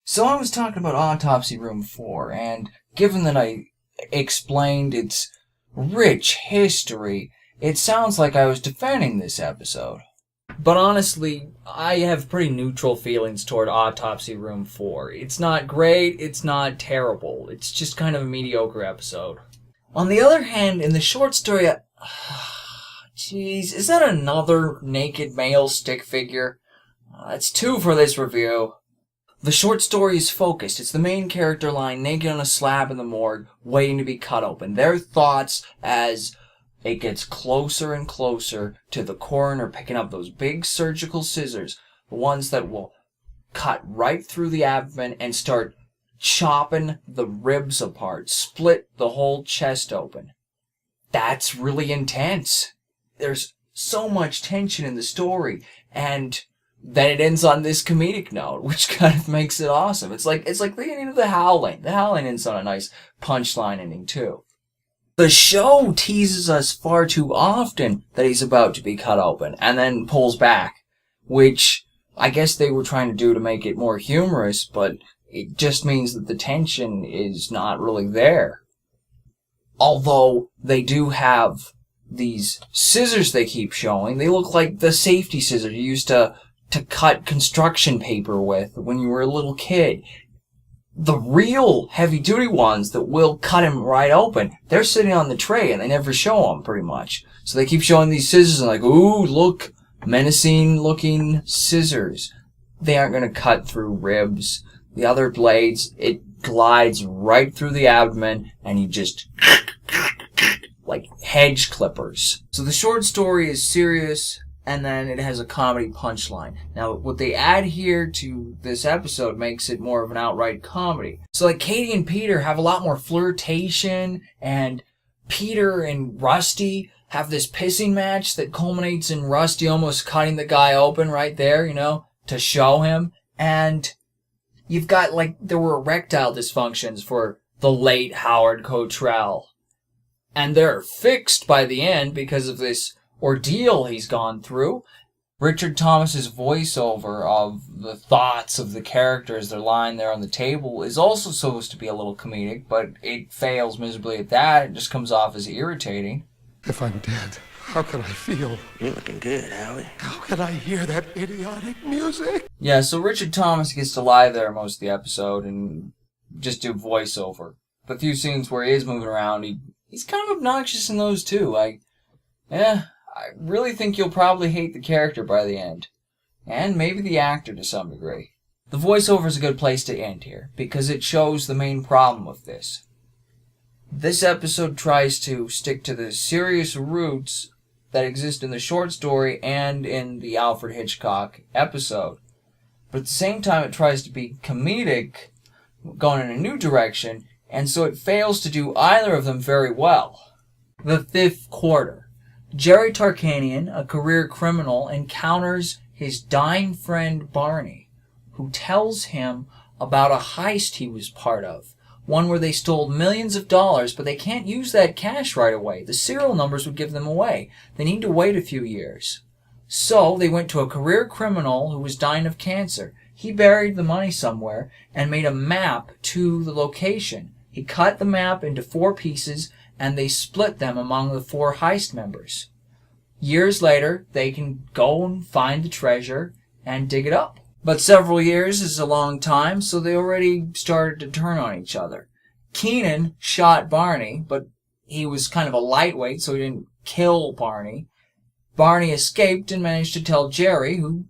So I was talking about Autopsy Room 4, and given that I explained its rich history, it sounds like I was defending this episode. But honestly, I have pretty neutral feelings toward Autopsy Room 4. It's not great, it's not terrible. It's just kind of a mediocre episode. On the other hand, in the short story... Jeez, is that another naked male stick figure? That's two for this review. The short story is focused. It's the main character lying naked on a slab in the morgue, waiting to be cut open. Their thoughts as it gets closer and closer to the coroner picking up those big surgical scissors, the ones that will cut right through the abdomen and start chopping the ribs apart, split the whole chest open. That's really intense. There's so much tension in the story, and then it ends on this comedic note, which kind of makes it awesome. It's like the ending of The Howling. The Howling ends on a nice punchline ending too. The show teases us far too often that he's about to be cut open, and then pulls back, which I guess they were trying to do to make it more humorous, but it just means that the tension is not really there. Although they do have these scissors they keep showing. They look like the safety scissors you used to cut construction paper with when you were a little kid. The real heavy-duty ones that will cut him right open, they're sitting on the tray and they never show them, pretty much. So they keep showing these scissors and like, ooh, look, menacing-looking scissors. They aren't going to cut through ribs. The other blades, it glides right through the abdomen and you just... like hedge clippers. So the short story is serious, and then it has a comedy punchline. Now, what they add here to this episode makes it more of an outright comedy. So, like, Katie and Peter have a lot more flirtation, and Peter and Rusty have this pissing match that culminates in Rusty almost cutting the guy open right there, to show him. And you've got, there were erectile dysfunctions for the late Howard Cottrell. And they're fixed by the end because of this ordeal he's gone through. Richard Thomas's voiceover of the thoughts of the characters they're lying there on the table is also supposed to be a little comedic, but it fails miserably at that. It just comes off as irritating. If I'm dead, how can I feel? You're looking good, Howie. How can I hear that idiotic music? Yeah, so Richard Thomas gets to lie there most of the episode and just do voiceover. The few scenes where he is moving around, he's kind of obnoxious in those too. I really think you'll probably hate the character by the end. And maybe the actor to some degree. The voiceover is a good place to end here, because it shows the main problem with this. This episode tries to stick to the serious roots that exist in the short story and in the Alfred Hitchcock episode. But at the same time, it tries to be comedic, going in a new direction, and so it fails to do either of them very well. The fifth quarter. Jerry Tarkanian, a career criminal, encounters his dying friend Barney, who tells him about a heist he was part of, one where they stole millions of dollars, but they can't use that cash right away. The serial numbers would give them away. They need to wait a few years. So they went to a career criminal who was dying of cancer. He buried the money somewhere and made a map to the location. He cut the map into 4 pieces, and they split them among the 4 heist members. Years later, they can go and find the treasure and dig it up. But several years is a long time, so they already started to turn on each other. Keenan shot Barney, but he was kind of a lightweight, so he didn't kill Barney. Barney escaped and managed to tell Jerry, who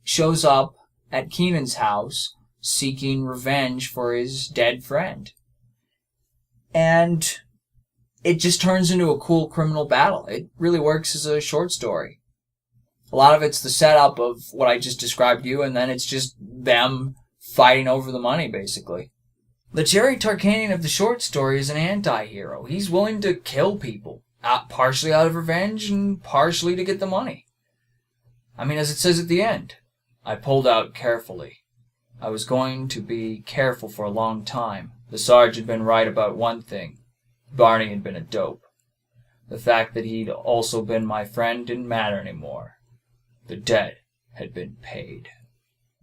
shows up at Keenan's house seeking revenge for his dead friend. And it just turns into a cool criminal battle. It really works as a short story. A lot of it's the setup of what I just described to you, and then it's just them fighting over the money, basically. The Jerry Tarkanian of the short story is an anti-hero. He's willing to kill people, partially out of revenge and partially to get the money. I mean, as it says at the end, I pulled out carefully. I was going to be careful for a long time. The Sarge had been right about one thing. Barney had been a dope. The fact that he'd also been my friend didn't matter anymore. The debt had been paid.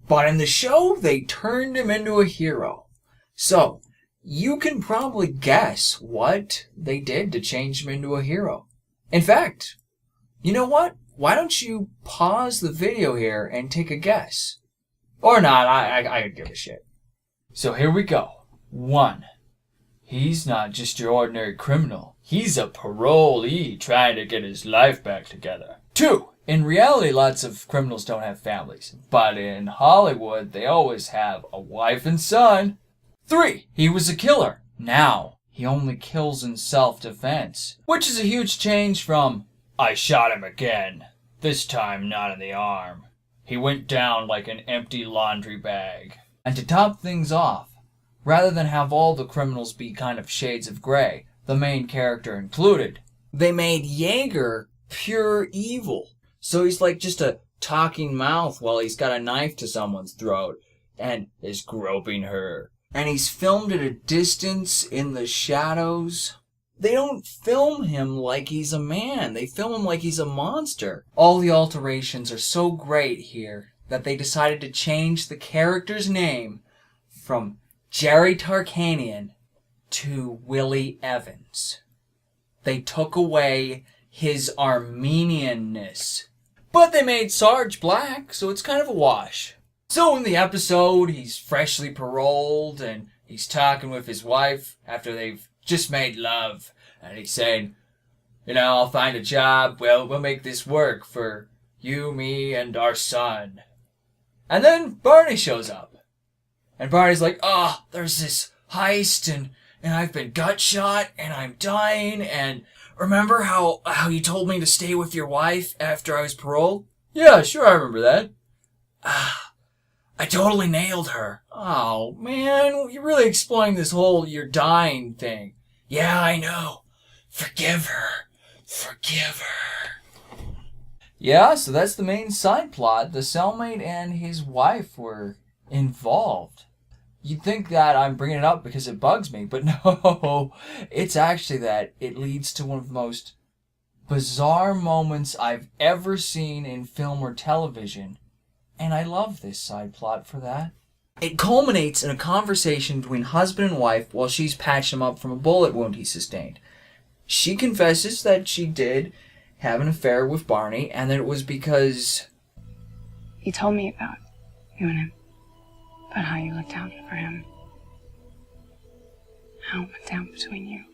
But in the show, they turned him into a hero. So, you can probably guess what they did to change him into a hero. In fact, you know what? Why don't you pause the video here and take a guess? Or not, I could give a shit. So here we go. 1. He's not just your ordinary criminal. He's a parolee trying to get his life back together. 2. In reality, lots of criminals don't have families. But in Hollywood, they always have a wife and son. 3. He was a killer. Now, he only kills in self-defense. Which is a huge change from, I shot him again. This time not in the arm. He went down like an empty laundry bag. And to top things off, rather than have all the criminals be kind of shades of gray, the main character included, they made Jaeger pure evil. So he's like just a talking mouth while he's got a knife to someone's throat and is groping her. And he's filmed at a distance in the shadows. They don't film him like he's a man. They film him like he's a monster. All the alterations are so great here that they decided to change the character's name from Jerry Tarkanian to Willie Evans. They took away his Armenianness. But they made Sarge black, so it's kind of a wash. So in the episode, he's freshly paroled and he's talking with his wife after they've just made love, and he's saying, I'll find a job, we'll make this work for you, me, and our son. And then Barney shows up. And Barney's like, there's this heist, and I've been gut shot, and I'm dying, and remember how you told me to stay with your wife after I was paroled? Yeah, sure, I remember that. I totally nailed her. Oh, man, you're really exploring this whole you're dying thing. Yeah, I know. Forgive her. Forgive her. Yeah, so that's the main side plot. The cellmate and his wife were involved. You'd think that I'm bringing it up because it bugs me, but no. It's actually that it leads to one of the most bizarre moments I've ever seen in film or television. And I love this side plot for that. It culminates in a conversation between husband and wife while she's patching him up from a bullet wound he sustained. She confesses that she did have an affair with Barney, and that it was because he told me about you and him, about how you looked out for him, how it went down between you.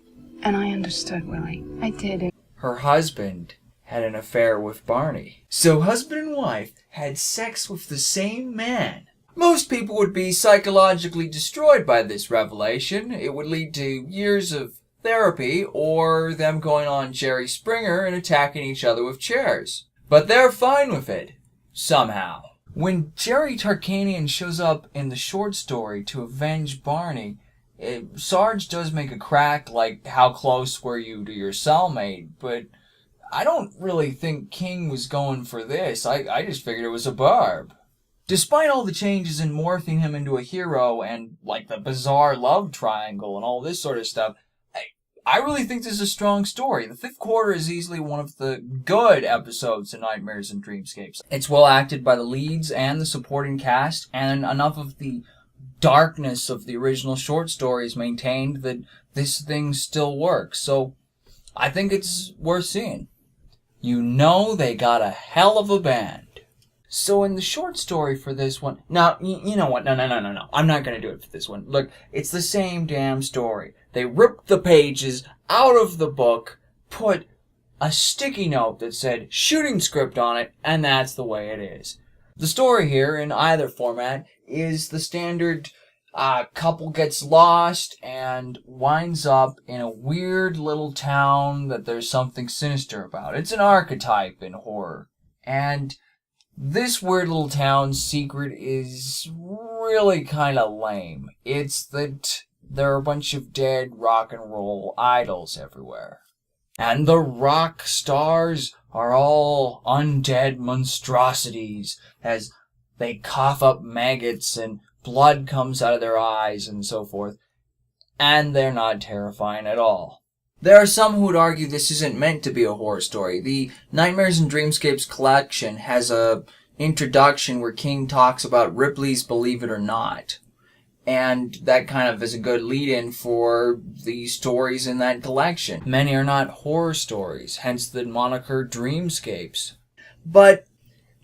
And I understood, Willie. I did. Her husband had an affair with Barney. So husband and wife had sex with the same man. Most people would be psychologically destroyed by this revelation. It would lead to years of therapy or them going on Jerry Springer and attacking each other with chairs. But they're fine with it. Somehow. When Jerry Tarkanian shows up in the short story to avenge Barney, Sarge does make a crack like, how close were you to your cellmate? But I don't really think King was going for this. I just figured it was a barb. Despite all the changes in morphing him into a hero and, like, the bizarre love triangle and all this sort of stuff, I really think this is a strong story. The fifth quarter is easily one of the good episodes of Nightmares and Dreamscapes. It's well acted by the leads and the supporting cast, and enough of the darkness of the original short stories maintained that this thing still works. So I think it's worth seeing. They got a hell of a band. So in the short story for this one... Now, you know what? No. I'm not going to do it for this one. Look, it's the same damn story. They ripped the pages out of the book, put a sticky note that said shooting script on it, and that's the way it is. The story here, in either format, is the standard couple gets lost and winds up in a weird little town that there's something sinister about. It's an archetype in horror. And this weird little town's secret is really kind of lame. It's that there are a bunch of dead rock and roll idols everywhere. And the rock stars are all undead monstrosities as they cough up maggots and blood comes out of their eyes and so forth. And they're not terrifying at all. There are some who would argue this isn't meant to be a horror story. The Nightmares and Dreamscapes collection has a introduction where King talks about Ripley's Believe It or Not. And that kind of is a good lead-in for the stories in that collection. Many are not horror stories, hence the moniker Dreamscapes. But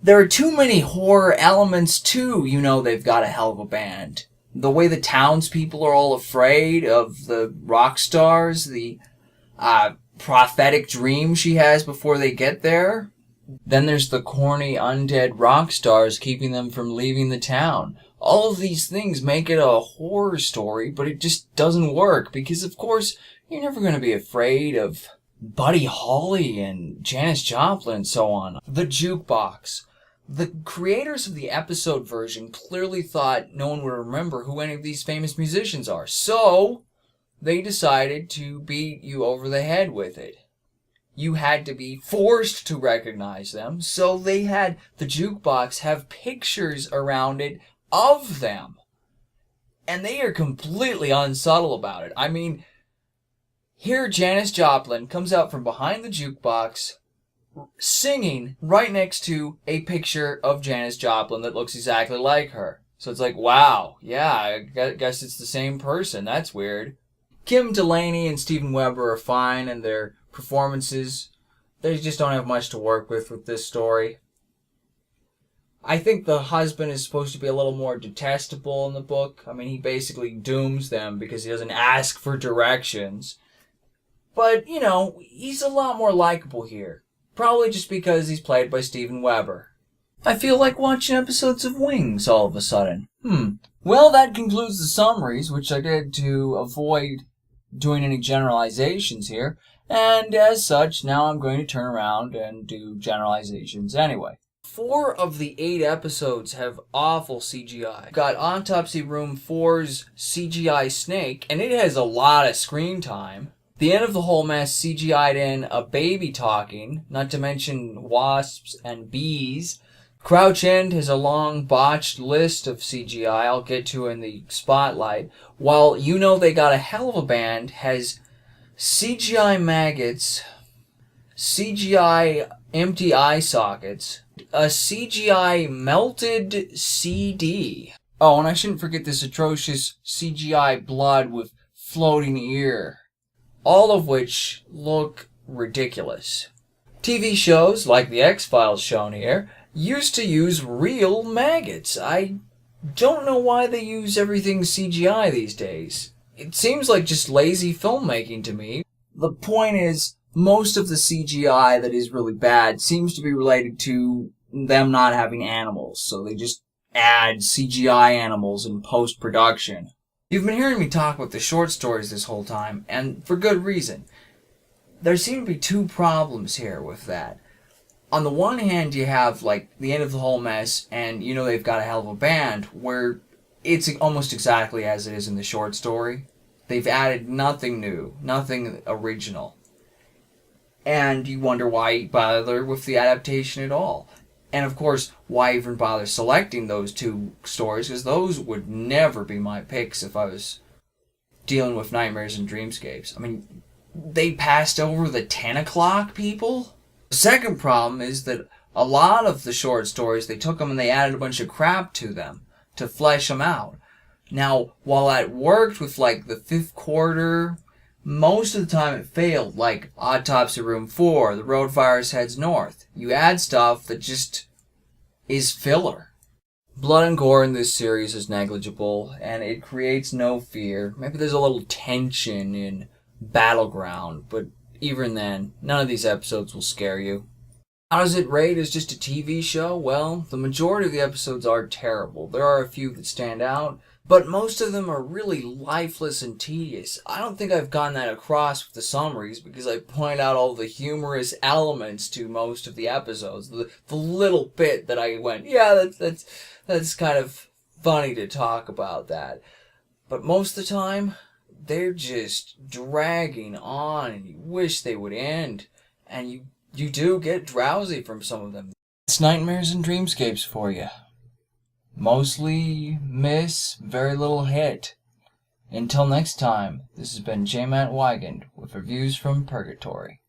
there are too many horror elements too. You know they've got a hell of a band. The way the townspeople are all afraid of the rock stars, the prophetic dream she has before they get there. Then there's the corny undead rock stars keeping them from leaving the town. All of these things make it a horror story, but it just doesn't work because, of course, you're never going to be afraid of Buddy Holly and Janis Joplin and so on. The jukebox. The creators of the episode version clearly thought no one would remember who any of these famous musicians are, so they decided to beat you over the head with it. You had to be forced to recognize them, so they had the jukebox have pictures around it of them. And they are completely unsubtle about it. I mean, here Janis Joplin comes out from behind the jukebox singing right next to a picture of Janis Joplin that looks exactly like her. So it's like, wow, yeah, I guess it's the same person. That's weird. Kim Delaney and Steven Weber are fine in their performances. They just don't have much to work with this story. I think the husband is supposed to be a little more detestable in the book. I mean, he basically dooms them because he doesn't ask for directions. But, you know, he's a lot more likable here. Probably just because he's played by Steven Weber. I feel like watching episodes of Wings all of a sudden. Well, that concludes the summaries, which I did to avoid doing any generalizations here. And as such, now I'm going to turn around and do generalizations anyway. 4 of the 8 episodes have awful CGI. We've got Autopsy Room 4's CGI snake, and it has a lot of screen time. The end of the whole mess CGI'd in a baby talking, not to mention wasps and bees. Crouch End has a long botched list of CGI I'll get to in the spotlight, while You Know They Got a Hell of a Band has CGI maggots, CGI empty eye sockets, a CGI melted CD. Oh, and I shouldn't forget this atrocious CGI blood with floating ear. All of which look ridiculous. TV shows, like the X-Files shown here, used to use real maggots. I don't know why they use everything CGI these days. It seems like just lazy filmmaking to me. The point is, most of the CGI that is really bad seems to be related to them not having animals, so they just add CGI animals in post-production. You've been hearing me talk about the short stories this whole time, and for good reason. There seem to be 2 problems here with that. On the one hand, you have, like, The End of the Whole Mess, and You Know They've Got a Hell of a Band, where it's almost exactly as it is in the short story. They've added nothing new, nothing original. And you wonder why bother with the adaptation at all. And of course, why even bother selecting those 2 stories, because those would never be my picks if I was dealing with Nightmares and Dreamscapes. I mean, they passed over the 10 o'clock people? The second problem is that a lot of the short stories, they took them and they added a bunch of crap to them to flesh them out. Now, while that worked with, like, the 5th quarter, most of the time it failed, like Autopsy Room 4, The Road Virus Heads North. You add stuff that just is filler. Blood and gore in this series is negligible, and it creates no fear. Maybe there's a little tension in Battleground, but even then, none of these episodes will scare you. How does it rate as just a TV show? Well, the majority of the episodes are terrible. There are a few that stand out, but most of them are really lifeless and tedious. I don't think I've gotten that across with the summaries because I point out all the humorous elements to most of the episodes. The little bit that I went, yeah, that's kind of funny to talk about that. But most of the time, they're just dragging on and you wish they would end. And you do get drowsy from some of them. It's Nightmares and Dreamscapes for you. Mostly miss, very little hit. Until next time, this has been J. Matt Wigand with Reviews from Purgatory.